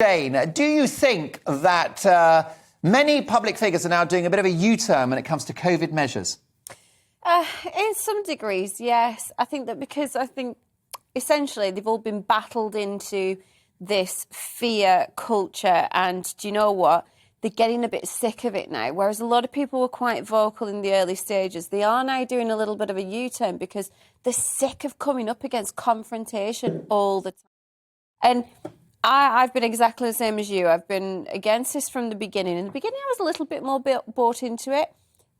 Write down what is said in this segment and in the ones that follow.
Jane, do you think that many public figures are now doing a bit of a U-turn when it comes to COVID measures? In some degrees, yes. I think that because essentially they've all been battled into this fear culture, and do you know what? They're getting a bit sick of it now. Whereas a lot of people were quite vocal in the early stages, they are now doing a little bit of a U-turn because they're sick of coming up against confrontation all the time. And I've been exactly the same as you. I've been against this from the beginning. In the beginning, I was a little bit more bought into it,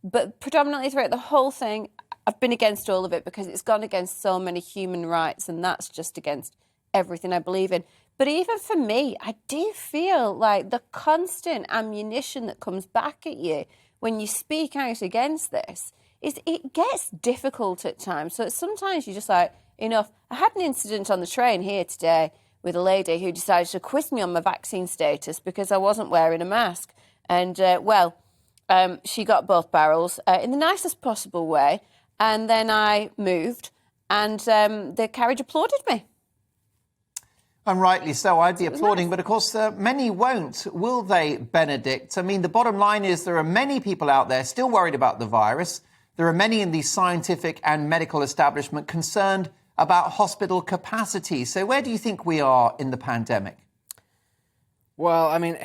but predominantly throughout the whole thing, I've been against all of it because it's gone against so many human rights, and that's just against everything I believe in. But even for me, I do feel like the constant ammunition that comes back at you when you speak out against this it gets difficult at times. So sometimes you're just like, enough. I had an incident on the train here today with a lady who decided to quiz me on my vaccine status because I wasn't wearing a mask. And, she got both barrels in the nicest possible way. And then I moved and the carriage applauded me. And rightly so, I'd be applauding, but of course many won't, will they, Benedict? I mean, the bottom line is there are many people out there still worried about the virus. There are many in the scientific and medical establishment concerned about hospital capacity. So where do you think we are in the pandemic? Well, I mean,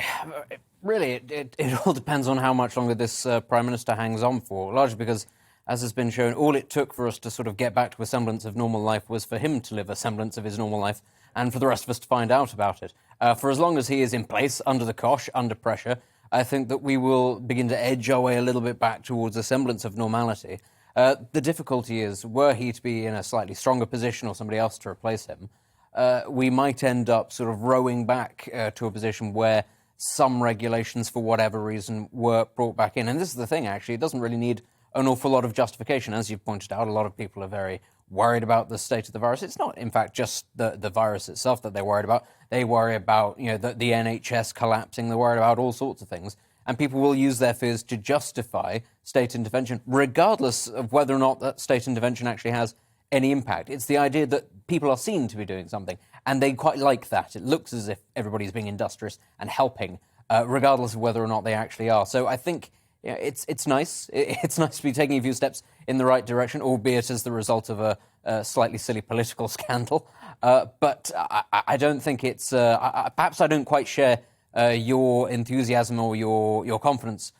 really, it all depends on how much longer this Prime Minister hangs on for, largely because, as has been shown, all it took for us to sort of get back to a semblance of normal life was for him to live a semblance of his normal life and for the rest of us to find out about it. For as long as he is in place, under the cosh, under pressure, I think that we will begin to edge our way a little bit back towards a semblance of normality. The difficulty is, were he to be in a slightly stronger position or somebody else to replace him, we might end up sort of rowing back to a position where some regulations, for whatever reason, were brought back in. And this is the thing, actually, it doesn't really need an awful lot of justification. As you've pointed out, a lot of people are very worried about the state of the virus. It's not, in fact, just the virus itself that they're worried about. They worry about, the NHS collapsing. They're worried about all sorts of things. And people will use their fears to justify state intervention, regardless of whether or not that state intervention actually has any impact. It's the idea that people are seen to be doing something, and they quite like that. It looks as if everybody's being industrious and helping, regardless of whether or not they actually are. So I think it's nice. It's nice to be taking a few steps in the right direction, albeit as the result of a slightly silly political scandal. But I don't think it's... perhaps I don't quite share your enthusiasm or your confidence,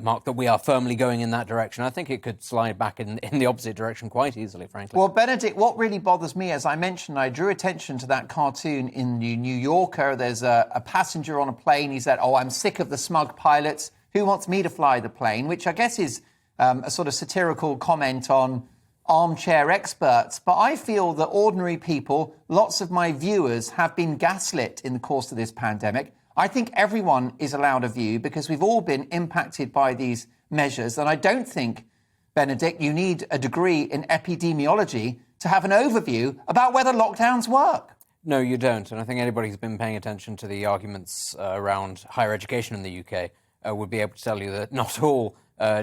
Mark, that we are firmly going in that direction. I think it could slide back in the opposite direction quite easily, frankly. Well, Benedict, what really bothers me, as I mentioned, I drew attention to that cartoon in the New Yorker. There's a passenger on a plane. He said, I'm sick of the smug pilots. Who wants me to fly the plane? Which I guess is a sort of satirical comment on armchair experts. But I feel that ordinary people, lots of my viewers, have been gaslit in the course of this pandemic. I think everyone is allowed a view because we've all been impacted by these measures. And I don't think, Benedict, you need a degree in epidemiology to have an overview about whether lockdowns work. No, you don't. And I think anybody who's been paying attention to the arguments around higher education in the UK would be able to tell you that not all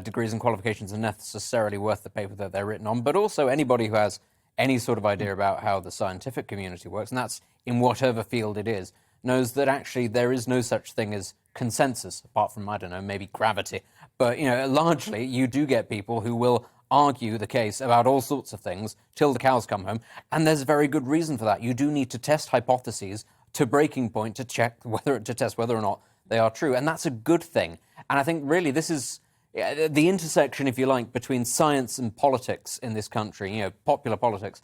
degrees and qualifications are necessarily worth the paper that they're written on, but also anybody who has any sort of idea about how the scientific community works, and that's in whatever field it is, knows that actually there is no such thing as consensus, apart from, I don't know, maybe gravity. But, largely you do get people who will argue the case about all sorts of things till the cows come home, and there's a very good reason for that. You do need to test hypotheses to breaking point to test whether or not they are true, and that's a good thing. And I think really this is the intersection, if you like, between science and politics in this country, popular politics,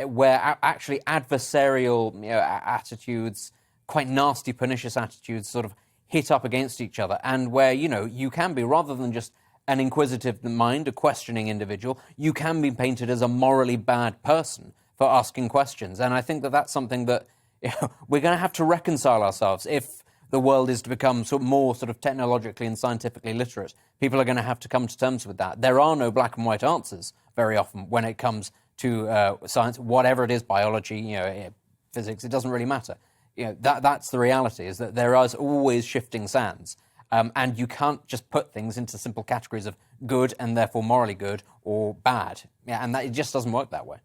where actually adversarial attitudes, quite nasty, pernicious attitudes sort of hit up against each other, and where, you can be, rather than just an inquisitive mind, a questioning individual, you can be painted as a morally bad person for asking questions. And I think that that's something that we're going to have to reconcile ourselves if the world is to become more technologically and scientifically literate. People are going to have to come to terms with that. There are no black and white answers very often when it comes to science, whatever it is, biology, physics, it doesn't really matter. That's the reality, is that there is always shifting sands. And you can't just put things into simple categories of good and therefore morally good or bad. And it just doesn't work that way.